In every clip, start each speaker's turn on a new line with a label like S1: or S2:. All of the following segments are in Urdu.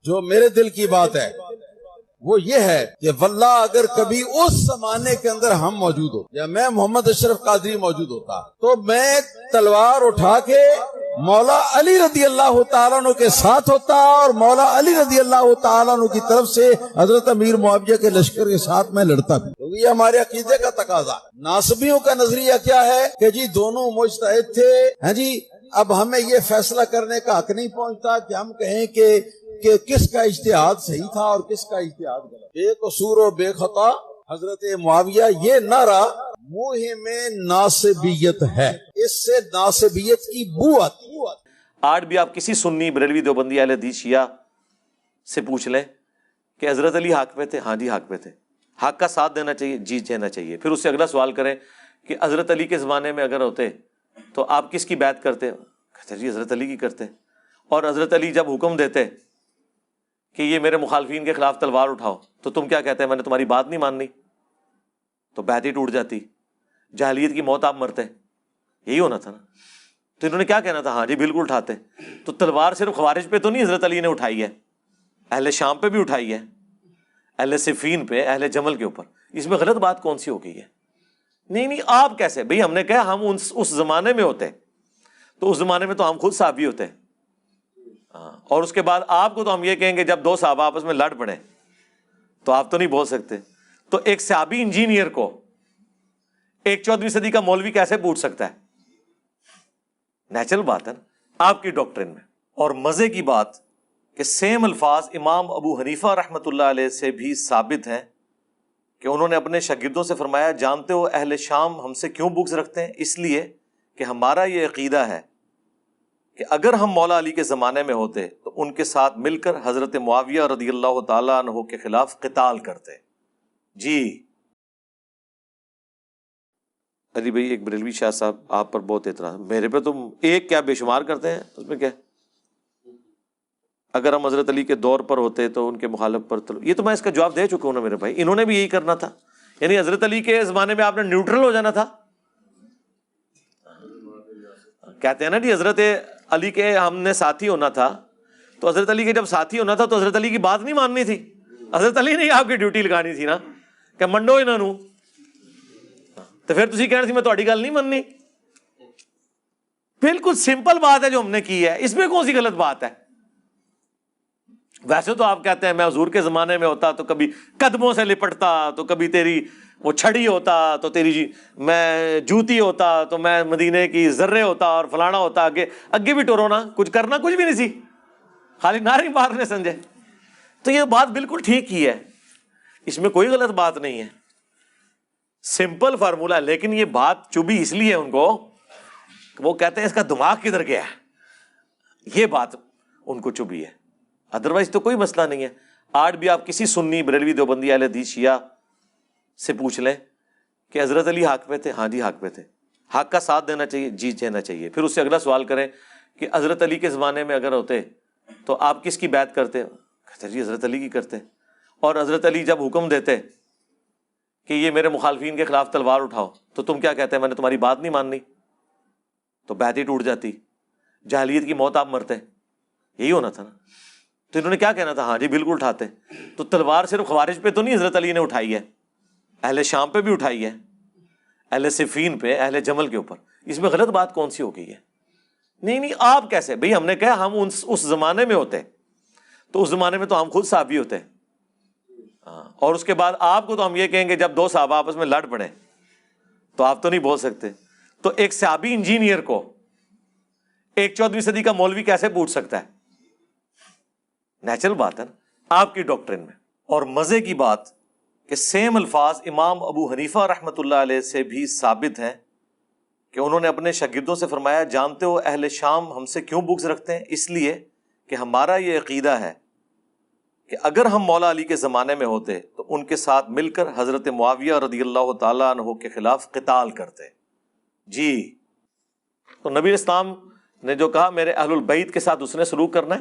S1: جو میرے دل کی بات ہے وہ یہ ہے کہ واللہ اگر کبھی اس زمانے کے اندر ہم موجود ہو یا میں محمد اشرف قادری موجود ہوتا تو میں تلوار اٹھا کے مولا علی رضی اللہ تعالیٰ عنہ کے ساتھ ہوتا اور مولا علی رضی اللہ تعالیٰ عنہ کی طرف سے حضرت امیر معاویہ کے لشکر کے ساتھ میں لڑتا بھی، کیونکہ یہ ہمارے عقیدے کا تقاضا ہے۔ ناصبیوں کا نظریہ کیا ہے کہ جی دونوں مجتہد تھے، ہاں جی، اب ہمیں یہ فیصلہ کرنے کا حق نہیں پہنچتا کہ ہم کہیں کہ کس کا اجتہاد صحیح تھا اور کس کا اجتہاد غلط۔ بے قصور و بے خطا حضرت معاویہ، یہ نعرہ منہ میں ناصبیت ہے، اس سے ناصبیت کی بو آتی ہے۔
S2: آج بھی آپ کسی سنی بریلوی دیوبندی اہل حدیث شیعہ سے پوچھ لیں کہ حضرت علی حق پہ تھے، ہاں جی حق پہ تھے، حق کا ساتھ دینا چاہیے، جی دینا چاہیے۔ پھر اس سے اگلا سوال کریں کہ حضرت علی کے زمانے میں اگر ہوتے تو آپ کس کی بیعت کرتے؟ کہتے جی حضرت علی کی کرتے۔ اور حضرت علی جب حکم دیتے کہ یہ میرے مخالفین کے خلاف تلوار اٹھاؤ تو تم کیا کہتے ہیں؟ میں نے تمہاری بات نہیں ماننی، تو بیعت ہی ٹوٹ جاتی، جاہلیت کی موت آپ مرتے، یہی ہونا تھا نا۔ تو انہوں نے کیا کہنا تھا؟ ہاں جی بالکل اٹھاتے۔ تو تلوار صرف خوارج پہ تو نہیں حضرت علی نے اٹھائی ہے، اہل شام پہ بھی اٹھائی ہے، اہل صفین پہ، اہل جمل کے اوپر۔ اس میں غلط بات کون سی ہو گئی ہے؟ نہیں آپ کیسے بھئی؟ ہم نے کہا ہم اس زمانے میں ہوتے تو اس زمانے میں تو ہم خود صحابی ہوتے، اور اس کے بعد آپ کو تو ہم یہ کہیں گے جب دو صحابہ آپس میں لڑ پڑے تو آپ تو نہیں بول سکتے۔ تو ایک صحابی انجینئر کو ایک 14ویں صدی کا مولوی کیسے پوچھ سکتا ہے؟ نیچرل بات ہے نا آپ کی ڈاکٹرن میں۔ اور مزے کی بات کہ سیم الفاظ امام ابو حنیفہ رحمۃ اللہ علیہ سے بھی ثابت ہیں کہ انہوں نے اپنے شاگردوں سے فرمایا، جانتے ہو اہل شام ہم سے کیوں بغض رکھتے ہیں؟ اس لیے کہ ہمارا یہ عقیدہ ہے کہ اگر ہم مولا علی کے زمانے میں ہوتے تو ان کے ساتھ مل کر حضرت معاویہ رضی اللہ تعالیٰ عنہ کے خلاف قتال کرتے۔ جی علی بھائی، ایک بریلوی شاہ صاحب آپ پر بہت اعتراض، میرے پہ تم ایک کیا بے شمار کرتے ہیں، اس میں کیا؟ اگر ہم حضرت علی کے دور پر ہوتے تو ان کے مخالف پر یہ تو میں اس کا جواب دے چکا ہوں نا میرے بھائی، انہوں نے بھی یہی کرنا تھا، یعنی حضرت علی کے زمانے میں آپ نے نیوٹرل ہو جانا تھا۔ کہتے ہیں نا جی حضرت علی کے ہم نے ساتھی ہونا تھا، تو حضرت علی کے جب ساتھی ہونا تھا تو حضرت علی کی بات نہیں ماننی تھی، حضرت علی نے آپ کی ڈیوٹی لگانی تھی نا کہ منڈو انہاں نوں، تو پھر تسی کہنا سی میں تہاڈی گل نہیں مننی۔ بالکل سمپل بات ہے جو ہم نے کی ہے، اس میں کون سی غلط بات ہے؟ ویسے تو آپ کہتے ہیں میں حضور کے زمانے میں ہوتا تو کبھی قدموں سے لپٹتا، تو کبھی تیری وہ چھڑی ہوتا، تو تیری میں جوتی ہوتا، تو میں مدینے کی ذرے ہوتا اور فلانا ہوتا، اگے بھی ٹورونا، کچھ کرنا کچھ بھی نہیں سی، خالی نعرے مارنے سمجھے۔ تو یہ بات بالکل ٹھیک ہی ہے، اس میں کوئی غلط بات نہیں ہے، سمپل فارمولہ ہے۔ لیکن یہ بات چبھی اس لیے ان کو، وہ کہتے ہیں اس کا دماغ کدھر گیا ہے، یہ بات ان کو چبھی ہے، ادروائز تو کوئی مسئلہ نہیں ہے۔ آج بھی آپ کسی سنی بریلوی دیوبندی اہل حدیث شیعہ سے پوچھ لیں کہ حضرت علی حق پہ تھے، ہاں جی حق پہ تھے، حق کا ساتھ دینا چاہیے، جی دینا چاہیے۔ پھر اس سے اگلا سوال کریں کہ حضرت علی کے زمانے میں اگر ہوتے تو آپ کس کی بیعت کرتے؟ کہتے جی حضرت علی کی کرتے۔ اور حضرت علی جب حکم دیتے کہ یہ میرے مخالفین کے خلاف تلوار اٹھاؤ تو تم کیا کہتے ہیں؟ میں نے تمہاری بات نہیں ماننی، تو بیعت ہی ٹوٹ جاتی، جاہلیت کی موت آپ مرتے، یہی ہونا تھا نا۔ تو انہوں نے کیا کہنا تھا؟ ہاں جی بالکل اٹھاتے۔ تو تلوار صرف خوارج پہ تو نہیں حضرت علی نے اٹھائی ہے، اہل شام پہ بھی اٹھائی ہے، اہل صفین پہ، اہل جمل کے اوپر۔ اس میں غلط بات کون سی ہو گئی ہے؟ نہیں آپ کیسے بھئی؟ ہم نے کہا ہم اس زمانے میں ہوتے تو اس زمانے میں تو ہم خود صحابی ہوتے، اور اس کے بعد آپ کو تو ہم یہ کہیں گے جب دو صحابہ آپس میں لڑ پڑے تو آپ تو نہیں بول سکتے۔ تو ایک صحابی انجینئر کو ایک 14ویں صدی کا مولوی کیسے پوچھ سکتا ہے؟ نیچرل بات ہے نا آپ کی ڈاکٹرن میں۔ اور مزے کی بات کہ سیم الفاظ امام ابو حنیفہ رحمۃ اللہ علیہ سے بھی ثابت ہیں کہ انہوں نے اپنے شاگردوں سے فرمایا، جانتے ہو اہل شام ہم سے کیوں بغض رکھتے ہیں؟ اس لیے کہ ہمارا یہ عقیدہ ہے کہ اگر ہم مولا علی کے زمانے میں ہوتے تو ان کے ساتھ مل کر حضرت معاویہ رضی اللہ تعالیٰ عنہ کے خلاف قتال کرتے۔ جی تو نبی اسلام نے جو کہا میرے اہل البیت کے ساتھ اس نے سلوک کرنا ہے،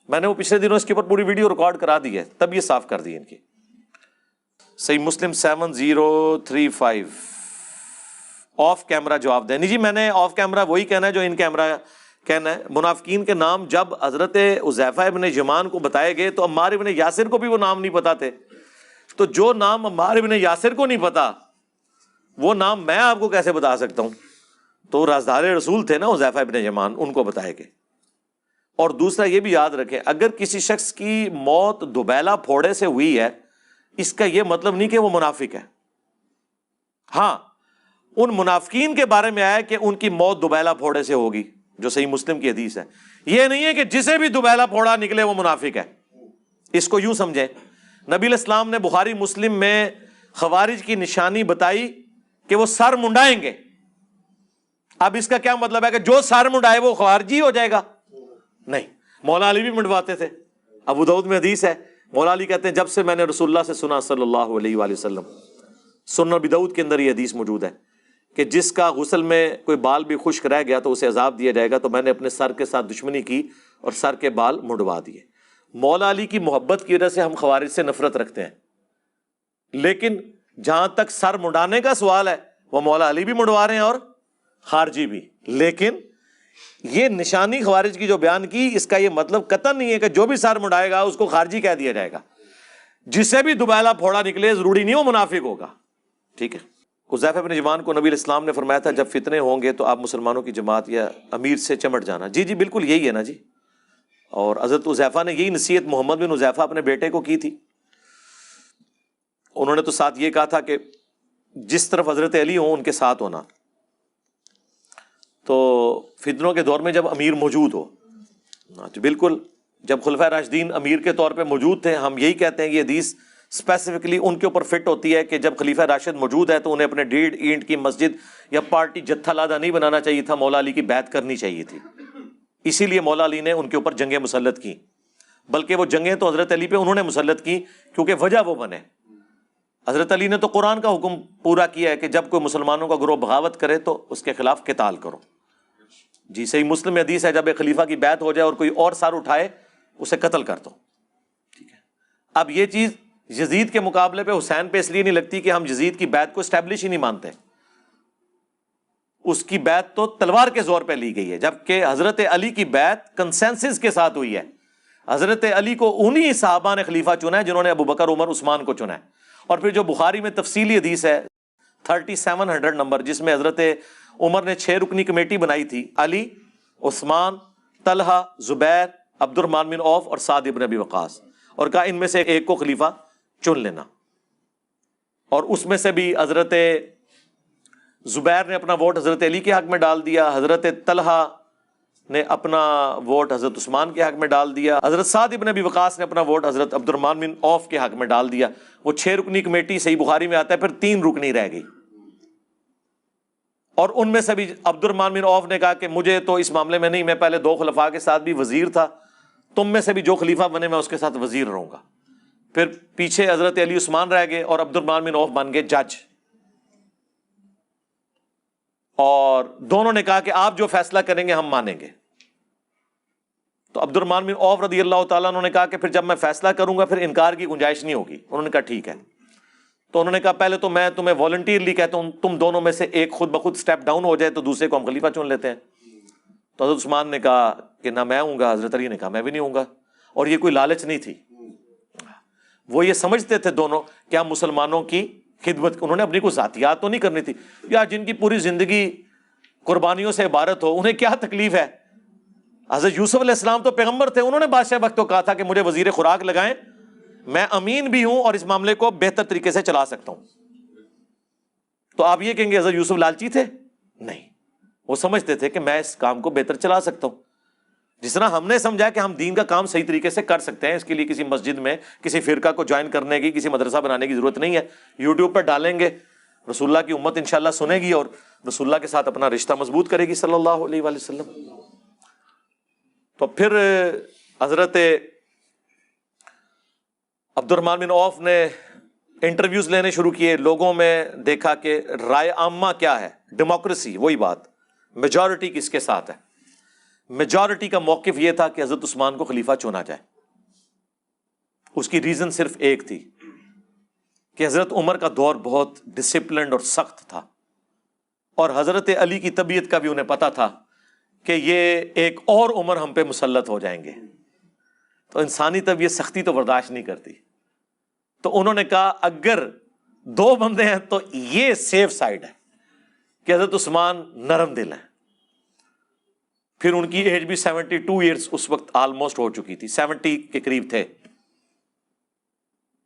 S2: میں نے وہ پچھلے دنوں اس کے اوپر پوری ویڈیو ریکارڈ کرا دی ہے، تب یہ صاف کر دی ان کی۔ صحیح مسلم 7035 آف کیمرہ جواب دیں۔ نہیں جی میں نے آف کیمرہ وہی کہنا ہے جو ان کیمرہ کہنا ہے منافقین کے نام جب حضرت حذیفہ ابن یمان کو بتائے گئے تو عمار ابن یاسر کو بھی وہ نام نہیں پتا تھے. تو جو نام عمار ابن یاسر کو نہیں پتا وہ نام میں آپ کو کیسے بتا سکتا ہوں؟ تو رازدار رسول تھے نا حذیفہ ابن یمان، ان کو بتائے گئے. اور دوسرا یہ بھی یاد رکھیں، اگر کسی شخص کی موت دوبیلا پھوڑے سے ہوئی ہے، اس کا یہ مطلب نہیں کہ وہ منافق ہے. ہاں، ان منافقین کے بارے میں آیا کہ ان کی موت دوبیلا پھوڑے سے ہوگی، جو صحیح مسلم کی حدیث ہے. یہ نہیں ہے کہ جسے بھی دوبیلا پھوڑا نکلے وہ منافق ہے. اس کو یوں سمجھیں، نبی علیہ السلام نے بخاری مسلم میں خوارج کی نشانی بتائی کہ وہ سر منڈائیں گے. اب اس کا کیا مطلب ہے کہ جو سر منڈائے وہ خوارجی ہو جائے گا؟ نہیں، مولا علی بھی منڈواتے تھے. ابو داؤد میں حدیث ہے، مولا علی کہتے ہیں جب سے میں نے رسول اللہ سے سنا صلی اللہ علیہ وآلہ وسلم، سنن ابی داؤد کے اندر یہ حدیث موجود ہے کہ جس کا غسل میں کوئی بال بھی خشک رہ گیا تو اسے عذاب دیا جائے گا. تو میں نے اپنے سر کے ساتھ دشمنی کی اور سر کے بال منڈوا دیے. مولا علی کی محبت کی وجہ سے ہم خوارج سے نفرت رکھتے ہیں، لیکن جہاں تک سر منڈانے کا سوال ہے وہ مولا علی بھی منڈوا رہے ہیں اور خارجی بھی. لیکن یہ نشانی خوارج کی جو بیان کی، اس کا یہ مطلب قطعا نہیں ہے کہ جو بھی سر منڈائے گا اس کو خارجی کہہ دیا جائے گا. جسے بھی دوبیلا پھوڑا نکلے ضروری نہیں وہ منافق ہوگا. ٹھیک ہے. حذیفہ بن یمان کو نبی علیہ السلام نے فرمایا تھا جب فتنے ہوں گے تو آپ مسلمانوں کی جماعت یا امیر سے چمٹ جانا. جی جی بالکل یہی ہے نا جی. اور حضرت حذیفہ نے یہی نصیحت محمد بن حذیفہ اپنے بیٹے کو کی تھی. انہوں نے تو ساتھ یہ کہا تھا کہ جس طرف حضرت علی ہوں ان کے ساتھ ہونا. تو فتنوں کے دور میں جب امیر موجود ہو، بالکل جب خلفائے راشدین امیر کے طور پہ موجود تھے، ہم یہی کہتے ہیں کہ یہ حدیث اسپیسیفکلی ان کے اوپر فٹ ہوتی ہے کہ جب خلیفہ راشد موجود ہے تو انہیں اپنے 1.5 اینٹ کی مسجد یا پارٹی جتھا لادہ نہیں بنانا چاہیے تھا، مولا علی کی بیعت کرنی چاہیے تھی. اسی لیے مولا علی نے ان کے اوپر جنگیں مسلط کی. بلکہ وہ جنگیں تو حضرت علی پہ انہوں نے مسلط کی کیونکہ وجہ وہ بنے. حضرت علی نے تو قرآن کا حکم پورا کیا ہے کہ جب کوئی مسلمانوں کا گروہ بغاوت کرے تو اس کے خلاف قتال کرو. جی صحیح مسلم میں حدیث ہے جب ایک خلیفہ کی بیعت ہو جائے اور کوئی اور سر اٹھائے اسے قتل کر دو. ٹھیک ہے. اب یہ چیز یزید کے مقابلے پہ حسین پہ اس لیے نہیں لگتی کہ ہم یزید کی بیعت کو اسٹیبلش ہی نہیں مانتے. اس کی بیعت تو تلوار کے زور پہ لی گئی ہے، جبکہ حضرت علی کی بیعت کنسنسس کے ساتھ ہوئی ہے. حضرت علی کو انہی صحابہ نے خلیفہ چنا ہے جنہوں نے ابو بکر عمر عثمان کو چنا ہے. اور پھر جو بخاری میں تفصیلی حدیث ہے 3700 نمبر، جس میں حضرت عمر نے 6 رکنی کمیٹی بنائی تھی، علی، عثمان، طلحہ، زبیر، عبد الرحمن بن عوف اور سعد بن ابی وقاص، اور کہا ان میں سے ایک کو خلیفہ چن لینا. اور اس میں سے بھی حضرت زبیر نے اپنا ووٹ حضرت علی کے حق میں ڈال دیا، حضرت طلحہ نے اپنا ووٹ حضرت عثمان کے حق میں ڈال دیا، حضرت سعد بن ابی وقاص نے اپنا ووٹ حضرت عبد الرحمن بن عوف کے حق میں ڈال دیا. وہ 6 رکنی کمیٹی صحیح بخاری میں آتا ہے، پھر 3 رکنی رہ گئی. اور ان میں سے بھی عبد الرحمن بن عوف نے کہا کہ مجھے تو اس معاملے میں نہیں، میں پہلے 2 خلفاء کے ساتھ بھی وزیر تھا، تم میں سے بھی جو خلیفہ بنے میں اس کے ساتھ وزیر رہوں گا. پھر پیچھے حضرت علی عثمان رہ گئے اور عبد الرحمن بن عوف بن گئے جج. اور دونوں نے کہا کہ آپ جو فیصلہ کریں گے ہم مانیں گے. تو عبد الرحمن بن عوف رضی اللہ تعالیٰ انہوں نے کہا کہ پھر جب میں فیصلہ کروں گا پھر انکار کی گنجائش نہیں ہوگی. انہوں نے کہا ٹھیک ہے. تو انہوں نے کہا پہلے تو میں تمہیں والنٹیئرلی کہتا ہوں تم دونوں میں سے ایک خود بخود سٹیپ ڈاؤن ہو جائے تو دوسرے کو ہم خلیفہ چن لیتے ہیں. تو حضرت عثمان نے کہا کہ نہ میں ہوں گا، حضرت علی نے کہا میں بھی نہیں ہوں گا. اور یہ کوئی لالچ نہیں تھی، وہ یہ سمجھتے تھے دونوں کہ ہم مسلمانوں کی خدمت، انہوں نے اپنی کوئی ذاتیات تو نہیں کرنی تھی. یا جن کی پوری زندگی قربانیوں سے عبارت ہو انہیں کیا تکلیف ہے. حضرت یوسف علیہ السلام تو پیغمبر تھے، انہوں نے بادشاہ وقت کو کہا تھا کہ مجھے وزیر خوراک لگائیں، میں امین بھی ہوں اور اس معاملے کو بہتر طریقے سے چلا سکتا ہوں. تو آپ یہ کہیں گے حضرت یوسف لالچی تھے؟ نہیں، وہ سمجھتے تھے کہ میں اس کام کو بہتر چلا سکتا ہوں. جس طرح ہم نے سمجھا کہ ہم دین کا کام صحیح طریقے سے کر سکتے ہیں، اس کے لیے کسی مسجد میں کسی فرقہ کو جوائن کرنے کی، کسی مدرسہ بنانے کی ضرورت نہیں ہے. یوٹیوب پر ڈالیں گے، رسول اللہ کی امت انشاءاللہ سنے گی اور رسول اللہ کے ساتھ اپنا رشتہ مضبوط کرے گی صلی اللہ علیہ وآلہ وسلم. تو پھر حضرت عبد الرحمن بن عوف نے انٹرویوز لینے شروع کیے، لوگوں میں دیکھا کہ رائے عامہ کیا ہے، ڈیموکریسی، وہی بات، میجورٹی کس کے ساتھ ہے. میجورٹی کا موقف یہ تھا کہ حضرت عثمان کو خلیفہ چنا جائے. اس کی ریزن صرف ایک تھی کہ حضرت عمر کا دور بہت ڈسپلنڈ اور سخت تھا، اور حضرت علی کی طبیعت کا بھی انہیں پتا تھا کہ یہ ایک اور عمر ہم پہ مسلط ہو جائیں گے، تو انسانی طب یہ سختی تو برداشت نہیں کرتی. تو انہوں نے کہا اگر 2 بندے ہیں تو یہ سیف سائڈ ہے کہ حضرت عثمان نرم دل ہیں. پھر ان کی ایج بھی 72 ایئرز اس وقت آلموسٹ ہو چکی تھی، 70 کے قریب تھے،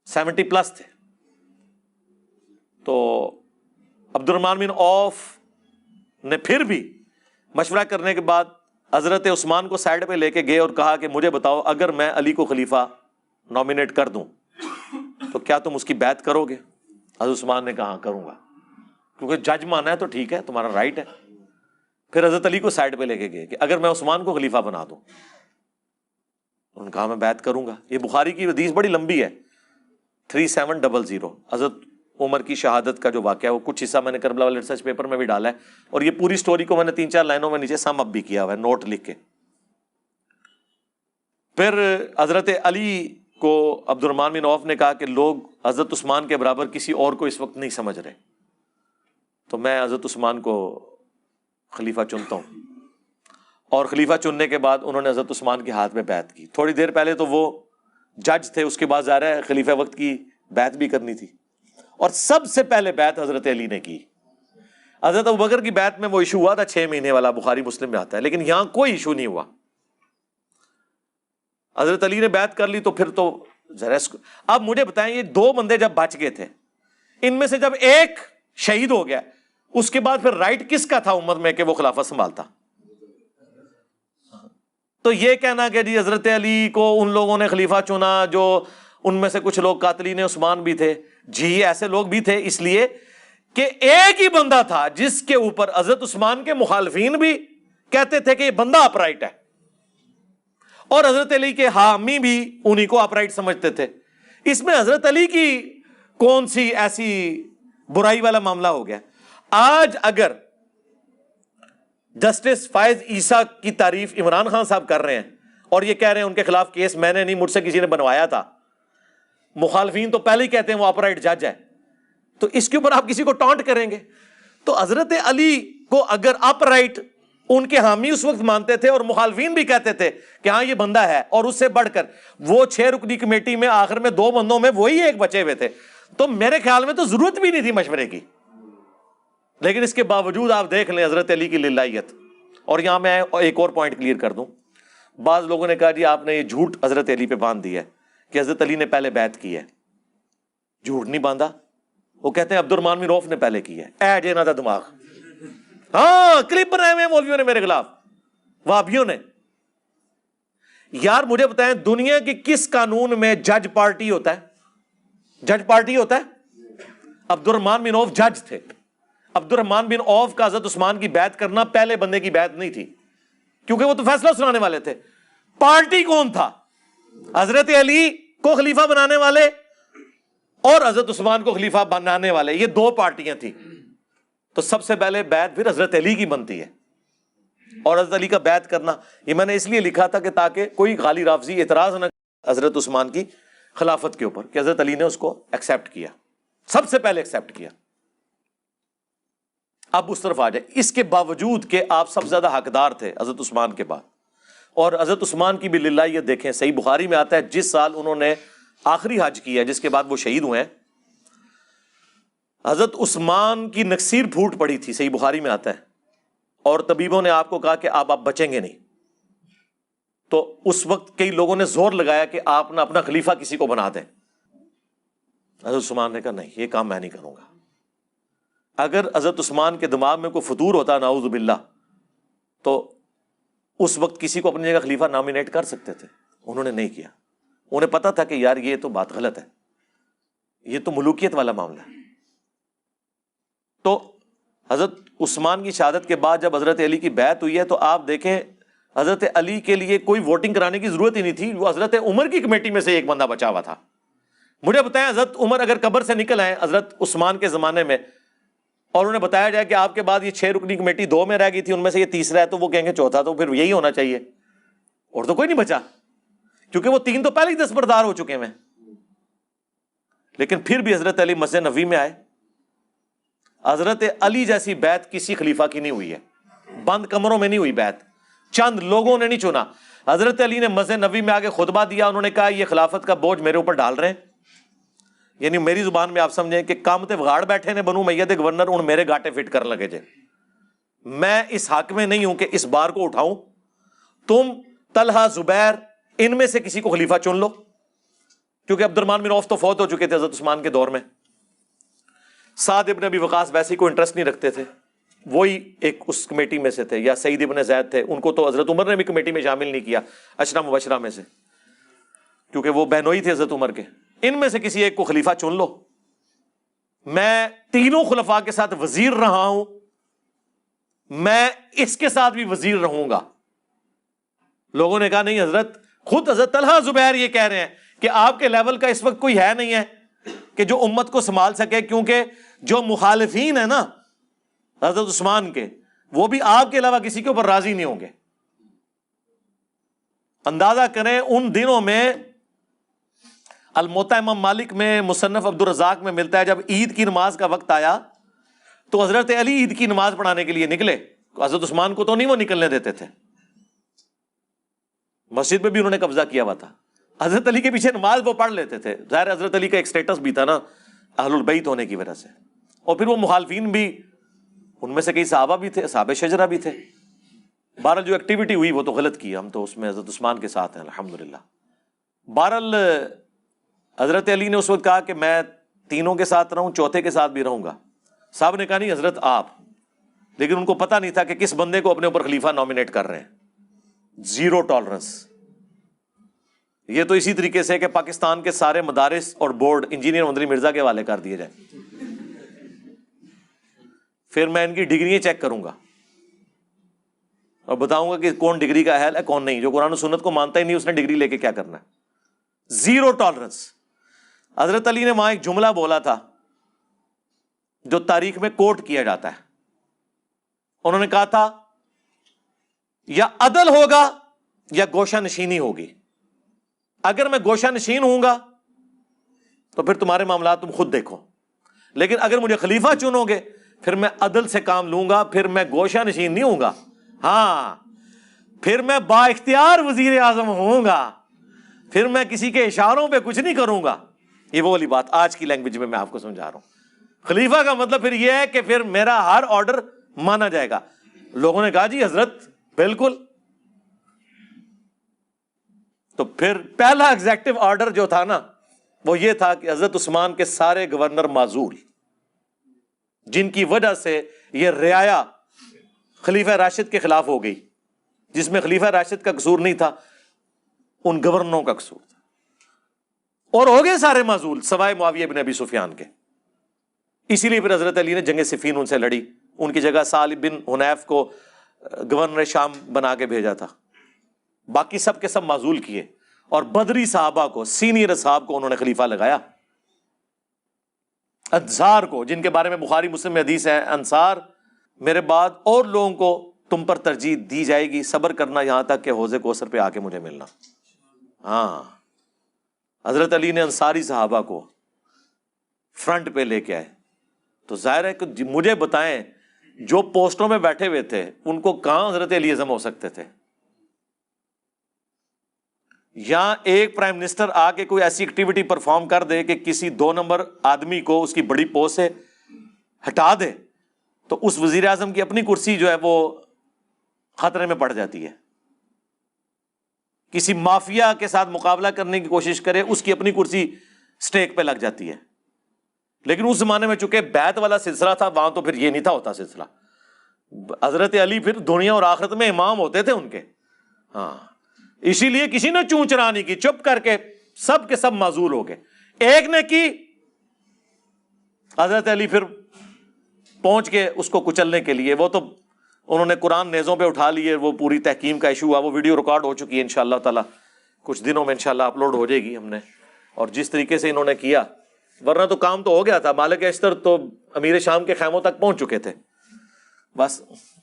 S2: 70 پلس تھے. تو عبد الرحمن بن عوف نے پھر بھی مشورہ کرنے کے بعد حضرت عثمان کو سائڈ پہ لے کے گئے اور کہا کہ مجھے بتاؤ اگر میں علی کو خلیفہ نامینیٹ کر دوں تو کیا تم اس کی بیعت کرو گے؟ حضرت عثمان نے کہا ہاں کروں گا، کیونکہ جج مانا ہے تو ٹھیک ہے، تمہارا رائٹ ہے. پھر حضرت علی کو سائڈ پہ لے کے گئے کہ اگر میں عثمان کو خلیفہ بنا دوں، انہوں نے کہا میں بیعت کروں گا. یہ بخاری کی حدیث بڑی لمبی ہے، 3700. حضرت عمر کی شہادت کا جو واقعہ ہے وہ کچھ حصہ میں نے کربلا والے ریسرچ پیپر میں بھی ڈالا ہے، اور یہ پوری سٹوری کو میں نے 3-4 لائنوں میں نیچے سم اپ بھی کیا ہوا ہے نوٹ لکھ کے. پھر حضرت علی کو عبد الرحمن بن عوف نے کہا کہ لوگ حضرت عثمان کے برابر کسی اور کو اس وقت نہیں سمجھ رہے، تو میں حضرت عثمان کو خلیفہ چنتا ہوں. اور خلیفہ چننے کے بعد انہوں نے حضرت عثمان کے ہاتھ میں بیعت کی. تھوڑی دیر پہلے تو وہ جج تھے، اس کے بعد ظاہر ہے خلیفہ وقت کی بیعت بھی کرنی تھی. اور سب سے پہلے بیعت حضرت علی نے کی. حضرت ابوبکر کی بیعت میں وہ ایشو ہوا تھا 6 مہینے والا، بخاری مسلم میں آتا ہے، لیکن یہاں کوئی ایشو نہیں ہوا. حضرت علی نے بیعت کر لی تو پھر تو ذرا. اب مجھے بتائیں یہ 2 بندے جب بچ گئے تھے، ان میں سے جب ایک شہید ہو گیا، اس کے بعد پھر رائٹ کس کا تھا امت میں کہ وہ خلافت سنبھالتا؟ تو یہ کہنا کہ جی حضرت علی کو ان لوگوں نے خلیفہ چنا جو ان میں سے کچھ لوگ قاتلین عثمان بھی تھے، جی ایسے لوگ بھی تھے، اس لیے کہ ایک ہی بندہ تھا جس کے اوپر حضرت عثمان کے مخالفین بھی کہتے تھے کہ یہ بندہ اپرائٹ ہے، اور حضرت علی کے حامی بھی انہی کو اپرائٹ سمجھتے تھے. اس میں حضرت علی کی کون سی ایسی برائی والا معاملہ ہو گیا؟ آج اگر جسٹس فائز عیسیٰ کی تعریف عمران خان صاحب کر رہے ہیں اور یہ کہہ رہے ہیں ان کے خلاف کیس میں نے نہیں، مجھ سے کسی نے بنوایا تھا، مخالفین تو پہلے ہی کہتے ہیں وہ اپرائٹ جج ہے، تو اس کے اوپر آپ کسی کو ٹانٹ کریں گے؟ تو حضرت علی کو اگر اپرائٹ ان کے حامی اس وقت مانتے تھے اور مخالفین بھی کہتے تھے کہ ہاں یہ بندہ ہے، اور اس سے بڑھ کر وہ 6 رکنی کمیٹی میں آخر میں 2 بندوں میں وہی ایک بچے ہوئے تھے، تو میرے خیال میں تو ضرورت بھی نہیں تھی مشورے کی. لیکن اس کے باوجود آپ دیکھ لیں حضرت علی کی للہیت. اور یہاں میں ایک اور پوائنٹ کلیئر کر دوں. بعض لوگوں نے کہا جی آپ نے یہ جھوٹ حضرت علی پہ باندھ دیا ہے کہ حضرت علی نے پہلے بیعت کی ہے. جھوٹ نہیں باندھا، وہ کہتے ہیں عبد الرحمن بن عوف نے پہلے کی ہے. اے جینا تھا دماغ، ہاں کلپ بنائے ہوئے مولویوں نے میرے خلاف، وہابیوں نے. یار مجھے بتائیں دنیا کی کس قانون میں جج پارٹی ہوتا ہے؟ جج پارٹی ہوتا ہے؟ عبد الرحمن بن عوف جج تھے. عبد الرحمن بن عوف کا حضرت عثمان کی بیعت کرنا پہلے بندے کی بیعت نہیں تھی، کیونکہ وہ تو فیصلہ سنانے والے تھے. پارٹی کون تھا؟ حضرت علی کو خلیفہ بنانے والے اور حضرت عثمان کو خلیفہ بنانے والے، یہ 2 پارٹیاں تھیں. تو سب سے پہلے بیعت پھر حضرت علی کی بنتی ہے. اور حضرت علی کا بیعت کرنا یہ میں نے اس لیے لکھا تھا کہ تاکہ کوئی غالی رافضی اعتراض نہ حضرت عثمان کی خلافت کے اوپر کہ حضرت علی نے اس کو ایکسیپٹ کیا، سب سے پہلے ایکسیپٹ کیا. اب اس طرف آ جائے. اس کے باوجود کہ آپ سب سے زیادہ حقدار تھے حضرت عثمان کے بعد، اور حضرت عثمان کی بھی للہیت دیکھیں، صحیح بخاری میں آتا ہے جس سال انہوں نے آخری حج کیا ہے جس کے بعد وہ شہید ہوئے ہیں، حضرت عثمان کی نکسیر پھوٹ پڑی تھی، صحیح بخاری میں آتا ہے، اور طبیبوں نے آپ کو کہا کہ آپ بچیں گے نہیں. تو اس وقت کئی لوگوں نے زور لگایا کہ آپ نہ اپنا خلیفہ کسی کو بنا دیں. حضرت عثمان نے کہا نہیں، یہ کام میں نہیں کروں گا. اگر حضرت عثمان کے دماغ میں کوئی فطور ہوتا نعوذ باللہ تو اس وقت کسی کو اپنی جگہ خلیفہ نامینیٹ کر سکتے تھے، انہوں نے نہیں کیا. انہیں پتا تھا کہ یار یہ تو بات غلط ہے، یہ تو ملوکیت والا معاملہ ہے. تو حضرت عثمان کی شہادت کے بعد جب حضرت علی کی بیعت ہوئی ہے تو آپ دیکھیں حضرت علی کے لیے کوئی ووٹنگ کرانے کی ضرورت ہی نہیں تھی، وہ حضرت عمر کی کمیٹی میں سے ایک بندہ بچا ہوا تھا. مجھے بتائیں حضرت عمر اگر قبر سے نکل آئے حضرت عثمان کے زمانے میں اور انہیں بتایا جائے کہ آپ کے بعد یہ 6 رکنی کمیٹی 2 میں رہ گئی تھی، ان میں سے یہ تیسرا ہے، تو وہ کہیں گے چوتھا تو پھر یہی ہونا چاہیے، اور تو کوئی نہیں بچا، کیونکہ وہ 3 تو پہلے ہی دستبردار ہو چکے ہیں. لیکن پھر بھی حضرت علی مسجد نبوی میں آئے. حضرت علی جیسی بیعت کسی خلیفہ کی نہیں ہوئی ہے، بند کمروں میں نہیں ہوئی بیعت. چند لوگوں نے نہیں چنا. حضرت علی نے مسجد نبوی میں آگے خطبہ دیا, انہوں نے کہا یہ خلافت کا بوجھ میرے اوپر ڈال رہے ہیں. یعنی میری زبان میں آپ سمجھیں کہ کام تے بگاڑ بیٹھے نے بنو امیہ دے گورنر, ان میرے گاٹے فٹ کر لگے جے. میں اس حق میں نہیں ہوں کہ اس بار کو اٹھاؤں. تم طلحہ زبیر ان میں سے کسی کو خلیفہ چن لو, کیونکہ عبد الرحمن بن عوف تو فوت ہو چکے تھے حضرت عثمان کے دور میں. سعد ابن ابی وقاص ویسے ہی کوئی انٹرسٹ نہیں رکھتے تھے, وہی ایک اس کمیٹی میں سے تھے. یا سعید ابن زید تھے, ان کو تو حضرت عمر نے بھی کمیٹی میں شامل نہیں کیا عشرہ مبشرہ میں سے, کیونکہ وہ بہنوئی تھے حضرت عمر کے. ان میں سے کسی ایک کو خلیفہ چن لو. میں تینوں خلفاء کے ساتھ وزیر رہا ہوں, میں اس کے ساتھ بھی وزیر رہوں گا. لوگوں نے کہا نہیں حضرت, خود حضرت طلحہ زبیر یہ کہہ رہے ہیں کہ آپ کے لیول کا اس وقت کوئی ہے نہیں ہے کہ جو امت کو سنبھال سکے, کیونکہ جو مخالفین ہیں نا حضرت عثمان کے, وہ بھی آپ کے علاوہ کسی کے اوپر راضی نہیں ہوں گے. اندازہ کریں ان دنوں میں الموطا امام مالک میں, مصنف عبد الرزاق میں ملتا ہے, جب عید کی نماز کا وقت آیا تو حضرت علی عید کی نماز پڑھانے کے لیے نکلے. حضرت عثمان کو تو نہیں وہ نکلنے دیتے تھے, مسجد میں بھی انہوں نے قبضہ کیا ہوا تھا. حضرت علی کے پیچھے نماز وہ پڑھ لیتے تھے. ظاہر حضرت علی کا ایک سٹیٹس بھی تھا نا اہل البیت ہونے کی وجہ سے, اور پھر وہ مخالفین بھی, ان میں سے کئی صحابہ بھی تھے, اصحاب شجرہ بھی تھے. بہرحال جو ایکٹیویٹی ہوئی وہ تو غلط کی, ہم تو اس میں حضرت عثمان کے ساتھ ہیں الحمدللہ. بہرحال حضرت علی نے اس وقت کہا کہ میں تینوں کے ساتھ رہوں, چوتھے کے ساتھ بھی رہوں گا. صاحب نے کہا نہیں حضرت آپ, لیکن ان کو پتہ نہیں تھا کہ کس بندے کو اپنے اوپر خلیفہ نامینیٹ کر رہے ہیں. Zero tolerance. یہ تو اسی طریقے سے کہ پاکستان کے سارے مدارس اور بورڈ انجینئر مدنی مرزا کے حوالے کر دیے جائیں, پھر میں ان کی ڈگریاں چیک کروں گا اور بتاؤں گا کہ کون ڈگری کا اہل ہے کون نہیں. جو قرآن و سنت کو مانتا ہی نہیں اس نے ڈگری لے کے کیا کرنا ہے. Zero tolerance. حضرت علی نے وہاں ایک جملہ بولا تھا جو تاریخ میں کوٹ کیا جاتا ہے. انہوں نے کہا تھا یا عدل ہوگا یا گوشہ نشینی ہوگی. اگر میں گوشہ نشین ہوں گا تو پھر تمہارے معاملات تم خود دیکھو, لیکن اگر مجھے خلیفہ چنو گے پھر میں عدل سے کام لوں گا, پھر میں گوشہ نشین نہیں ہوں گا. ہاں, پھر میں با اختیار وزیر اعظم ہوں گا, پھر میں کسی کے اشاروں پہ کچھ نہیں کروں گا. یہ وہ والی بات آج کی لینگویج میں آپ کو سمجھا رہا ہوں. خلیفہ کا مطلب پھر یہ ہے کہ پھر میرا ہر آرڈر مانا جائے گا. لوگوں نے کہا جی حضرت بالکل. تو پھر پہلا ایگزیکٹو آرڈر جو تھا نا وہ یہ تھا کہ حضرت عثمان کے سارے گورنر معزول, جن کی وجہ سے یہ رعایا خلیفہ راشد کے خلاف ہو گئی, جس میں خلیفہ راشد کا قصور نہیں تھا, ان گورنروں کا قصور تھا, اور ہو گئے سارے معزول سوائے معاویہ بن ابی سفیان کے. اسی لیے پھر حضرت علی نے جنگ صفین ان سے لڑی, ان کی جگہ سالم بن حنیف کو گورنر شام بنا کے بھیجا تھا. باقی سب کے سب معزول کیے, اور بدری صحابہ کو, سینئر صحاب کو انہوں نے خلیفہ لگایا. انصار کو, جن کے بارے میں بخاری مسلم میں حدیث ہے, انصار میرے بعد اور لوگوں کو تم پر ترجیح دی جائے گی, صبر کرنا یہاں تک کہ حوض کوثر پہ آ کے مجھے ملنا. ہاں, حضرت علی نے انصاری صحابہ کو فرنٹ پہ لے کے آئے. تو ظاہر ہے کہ مجھے بتائیں جو پوسٹوں میں بیٹھے ہوئے تھے ان کو کہاں حضرت علی اعظم ہو سکتے تھے. یا ایک پرائم منسٹر آ کے کوئی ایسی ایکٹیویٹی پرفارم کر دے کہ کسی 2 نمبر آدمی کو اس کی بڑی پوسٹ سے ہٹا دے تو اس وزیر اعظم کی اپنی کرسی جو ہے وہ خطرے میں پڑ جاتی ہے. کسی مافیا کے ساتھ مقابلہ کرنے کی کوشش کرے, اس کی اپنی کرسی سٹیک پہ لگ جاتی ہے. لیکن اس زمانے میں چونکہ بیعت والا سلسلہ تھا, وہاں تو پھر یہ نہیں تھا ہوتا سلسلہ. حضرت علی پھر دنیا اور آخرت میں امام ہوتے تھے ان کے. ہاں, اسی لیے کسی نے چون چرا نہیں کی, چپ کر کے سب کے سب معزول ہو گئے. ایک نے کی, حضرت علی پھر پہنچ کے اس کو کچلنے کے لیے, وہ تو انہوں نے قرآن نیزوں پہ اٹھا لیے. وہ پوری تحکیم کا ایشو ہوا, وہ ویڈیو ریکارڈ ہو چکی ہے, انشاءاللہ تعالی کچھ دنوں میں انشاءاللہ اپلوڈ ہو جائے گی. ہم نے, اور جس طریقے سے انہوں نے کیا, ورنہ تو کام تو ہو گیا تھا. مالک اشتر تو امیر شام کے خیموں تک پہنچ چکے تھے, بس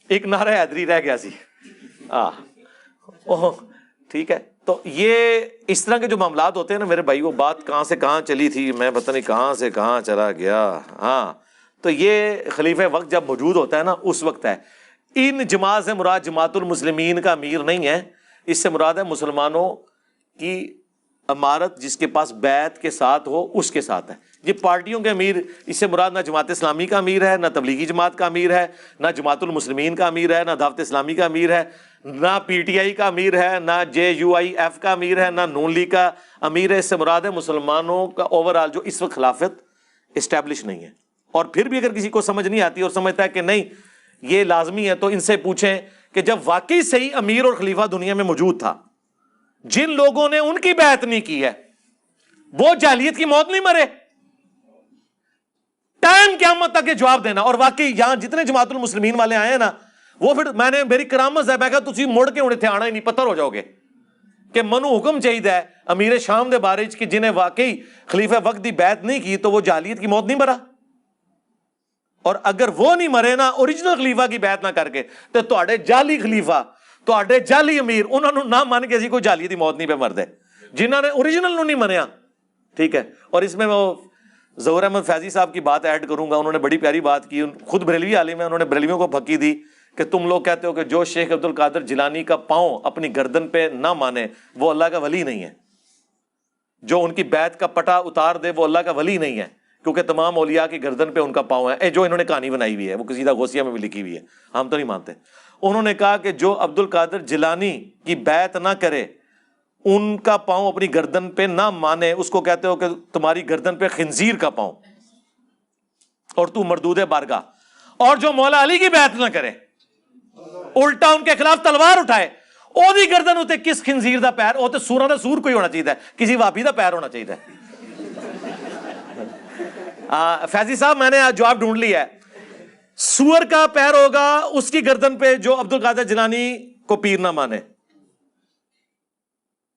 S2: ایک نعرہ حیدری رہ گیا سی. ٹھیک ہے. تو یہ اس طرح کے جو معاملات ہوتے ہیں نا میرے بھائی, وہ بات کہاں سے کہاں چلی تھی, میں پتہ نہیں کہاں سے کہاں چلا گیا. ہاں, تو یہ خلیفہ وقت جب موجود ہوتا ہے نا اس وقت ہے. ان جماعت سے مراد جماعت المسلمین کا امیر نہیں ہے، اس سے مراد ہے مسلمانوں کی امارت جس کے پاس بیعت کے ساتھ ہو اس کے ساتھ ہے۔ یہ پارٹیوں کے امیر، اس سے مراد نہ جماعت اسلامی کا امیر ہے، نہ تبلیغی جماعت کا امیر ہے، نہ جماعت المسلمین کا امیر ہے، نہ دعوت اسلامی کا امیر ہے، نہ پی ٹی آئی کا امیر ہے، نہ JUIF کا امیر ہے، نہ نون لیگ کا امیر ہے۔ اس سے مراد ہے مسلمانوں کا اوورآل جو اس وقت خلافت اسٹیبلش نہیں ہے۔ اور پھر بھی اگر کسی کو سمجھ نہیں آتی اور سمجھتا ہے کہ نہیں یہ لازمی ہے، تو ان سے پوچھیں کہ جب واقعی صحیح امیر اور خلیفہ دنیا میں موجود تھا، جن لوگوں نے ان کی بیعت نہیں کی ہے وہ جاہلیت کی موت نہیں مرے؟ ٹائم قیامت تک یہ جواب دینا۔ اور واقعی یہاں جتنے جماعت المسلمین والے آئے ہیں نا، وہ پھر میری کرامت ہے، میں کہا تسی مڑ کے انہیں تھے آنا ہی نہیں، پتھر ہو جاؤ گے کہ منو حکم چاہیے امیر شام دے بارے کہ جنہیں واقعی خلیفہ وقت دی بیعت نہیں کی تو وہ جاہلیت کی موت نہیں مرا۔ اور اگر وہ نہیں مرے نا اوریجنل خلیفہ کی بیعت نہ کر کے، تو تواڈے جعلی خلیفہ، تواڈے جعلی امیر، انہوں نے نہ مان کے اسی کوئی جاہلیت کی موت نہیں پہ مردے، جنہوں نے اوریجنل نو نہیں منیا۔ ٹھیک ہے، اور اس میں وہ ظہور احمد فیضی صاحب کی بات ایڈ کروں گا، انہوں نے بڑی پیاری بات کی، خود بریلوی عالم ہے، انہوں نے بریلویوں کو پھکی دی کہ تم لوگ کہتے ہو کہ جو شیخ عبد القادر جیلانی کا پاؤں اپنی گردن پہ نہ مانے وہ اللہ کا ولی نہیں ہے، جو ان کی بیعت کا پٹا اتار دے وہ اللہ کا ولی نہیں ہے، کیونکہ تمام اولیاء کی گردن پہ ان کا پاؤں ہے۔ جو انہوں نے کہانی بنائی ہوئی ہے وہ قصیدہ غوثیہ میں بھی لکھی ہوئی ہے، ہم تو نہیں مانتے۔ انہوں نے کہا کہ جو عبد القادر جیلانی کی بیعت نہ کرے، ان کا پاؤں اپنی گردن پہ نہ مانے، اس کو کہتے ہو کہ تمہاری گردن پہ خنزیر کا پاؤں اور تو مردود بارگاہ۔ اور جو مولا علی کی بیعت نہ کرے، الٹا ان کے خلاف تلوار اٹھائے، او دی گردن ہوتے کس خنزیر دا پیر، وہ تو سوراں دا سور کوئی ہونا چاہیے، کسی وابی دا پیر ہونا چاہیے۔ فیضی صاحب میں نے جواب ڈھونڈ لیا ہے، سور کا پیر ہوگا اس کی گردن پہ جو عبد القادر جیلانی کو پیر نہ مانے،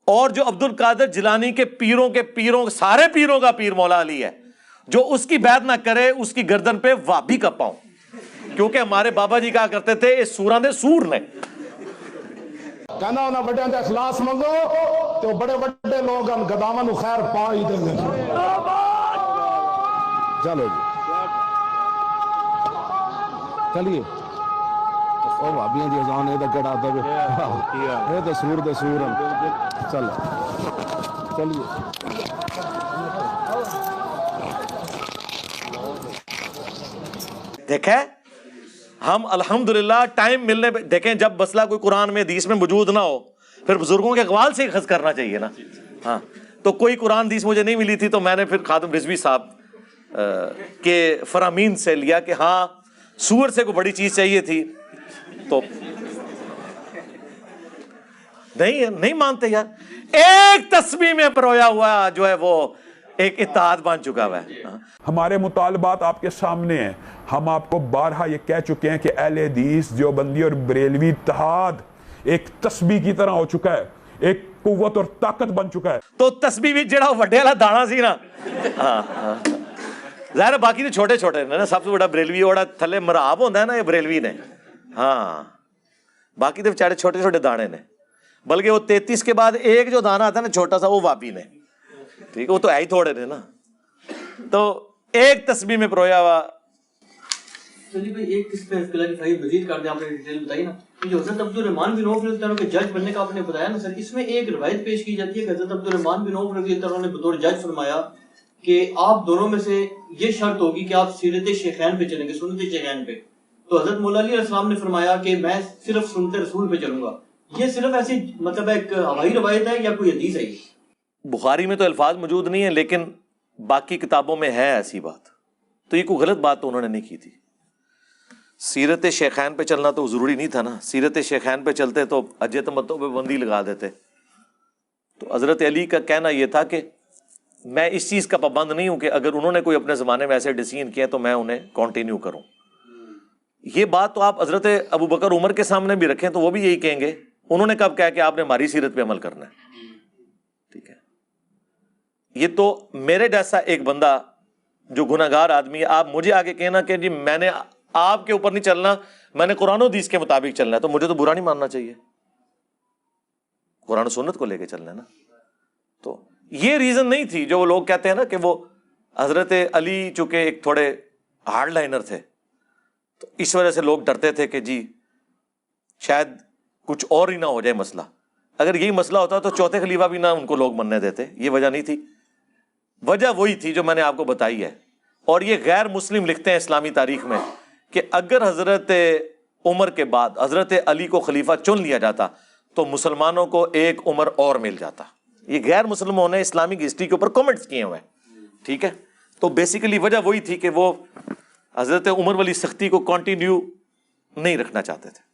S2: اور جو عبد القادر جیلانی کے پیروں سارے پیروں کا پیر مولا علی ہے، جو اس کی بیعت نہ کرے اس کی گردن پہ وابی کا پاؤں، کیونکہ ہمارے بابا جی کہا کرتے تھے اس سوراں دے سور نے۔
S3: کہنا انہاں بڑیاں دے اخلاص منگو تو بڑے بڑے لوگ ان گداواں نو خیر پا ہی دیں گے۔ چلو جی چلیے، او بھابیاں دی اذان اے تے کڑا دے اے تے سور دے سور چل چلیے۔
S2: دیکھیں ہم الحمدللہ ٹائم ملنے پہ دیکھیں، جب مسئلہ کوئی قرآن میں حدیث میں موجود نہ ہو پھر بزرگوں کے اقوال سے ہی اخذ کرنا چاہیے نا۔ ہاں تو کوئی قرآن حدیث مجھے نہیں ملی تھی تو میں نے پھر خادم رضوی صاحب کے فرامین سے لیا کہ ہاں سور سے کوئی بڑی چیز چاہیے تھی، تو نہیں مانتے یار۔ ایک تسبیح میں پرویا ہوا جو ہے وہ ایک اتحاد بن چکا ہوا ہے۔
S4: ہمارے مطالبات آپ کے سامنے ہیں، ہم آپ کو بارہا یہ کہہ چکے ہیں کہ اہل حدیث دیوبندی اور بریلوی اتحاد ایک تسبیح کی طرح ہو چکا ہے، ایک قوت اور طاقت بن چکا ہے۔
S2: تو تسبیح بھی جڑا وڈے والا دانا سی نا، ظاہر باقی تو چھوٹے چھوٹے نے نا، سب سے بڑا بریلوی والا تھلے مراب ہوتا ہے نا، یہ بریلوی نے، ہاں باقی تو بیچارے چھوٹے چھوٹے دانے نے، بلکہ وہ 33 کے بعد ایک جو دانا آتا ہے نا چھوٹا سا، وہ وابی نے، ٹھیک ہے، وہ تو ہے ہی تھوڑے نے نا۔ تو ایک تسبیح میں پرویا ہوا۔
S5: چلیے بھائی ایک اس پہ کلیریفائی مزید کر دیں، آپ نے ڈیٹیل بتائی نا، جو حضرت عبد الرحمن بن عوف رضی اللہ عنہ کے جج بننے کا آپ نے بتایا نا سر، اس میں ایک روایت پیش کی جاتی ہے کہ حضرت عبد الرحمن بن عوف رضی اللہ عنہ نے بطور جج فرمایا کہ آپ دونوں میں سے یہ شرط ہوگی کہ آپ سیرت شیخین پہ چلیں گے، سنت شیخین پہ۔ تو حضرت مولا علی علیہ السلام نے فرمایا کہ میں صرف سنت رسول پہ چلوں گا۔ یہ صرف ایسی مطلب ایک ہوائی روایت ہے یا کوئی حدیث ہے؟
S2: بخاری میں تو الفاظ موجود نہیں ہیں، لیکن باقی کتابوں میں ہے ایسی بات، تو یہ کوئی غلط بات تو انہوں نے نہیں کی تھی۔ سیرت شیخین پہ چلنا تو ضروری نہیں تھا نا، سیرت شیخین پہ چلتے تو حج تمتع پہ بندی لگا دیتے۔ تو حضرت علی کا کہنا یہ تھا کہ میں اس چیز کا پابند نہیں ہوں کہ اگر انہوں نے کوئی اپنے زمانے میں ایسے ڈیسیژن کیا تو میں انہیں کنٹینیو کروں۔ یہ بات تو آپ حضرت ابو بکر عمر کے سامنے بھی رکھیں تو وہ بھی یہی کہیں گے، انہوں نے کب کہا کہ آپ نے ہماری سیرت پہ عمل کرنا ہے، ٹھیک ہے۔ یہ تو میرے جیسا ایک بندہ جو گناہگار آدمی ہے، آپ مجھے آگے کہنا کہ جی میں نے آپ کے اوپر نہیں چلنا، میں نے قرآن و حدیث کے مطابق چلنا ہے، تو مجھے تو برا نہیں ماننا چاہیے، قرآن و سنت کو لے کے چلنا ہے نا۔ تو یہ ریزن نہیں تھی جو وہ لوگ کہتے ہیں نا کہ وہ حضرت علی چونکہ ایک تھوڑے ہارڈ لائنر تھے، تو اس وجہ سے لوگ ڈرتے تھے کہ جی شاید کچھ اور ہی نہ ہو جائے مسئلہ. اگر یہی مسئلہ ہوتا تو چوتھے خلیفہ بھی نہ ان کو لوگ مننے دیتے. یہ وجہ نہیں تھی. وجہ وہی تھی جو میں نے آپ کو بتائی ہے. اور یہ غیر مسلم لکھتے ہیں اسلامی تاریخ میں کہ اگر حضرت عمر کے بعد حضرت علی کو خلیفہ چن لیا جاتا تو مسلمانوں کو ایک عمر اور مل جاتا. یہ غیر مسلموں نے اسلامک ہسٹری کے اوپر کامنٹس کیے ہوئے ہیں. ٹھیک ہے. تو بیسیکلی وجہ وہی تھی کہ وہ حضرت عمر والی سختی کو کنٹینیو نہیں رکھنا چاہتے تھے.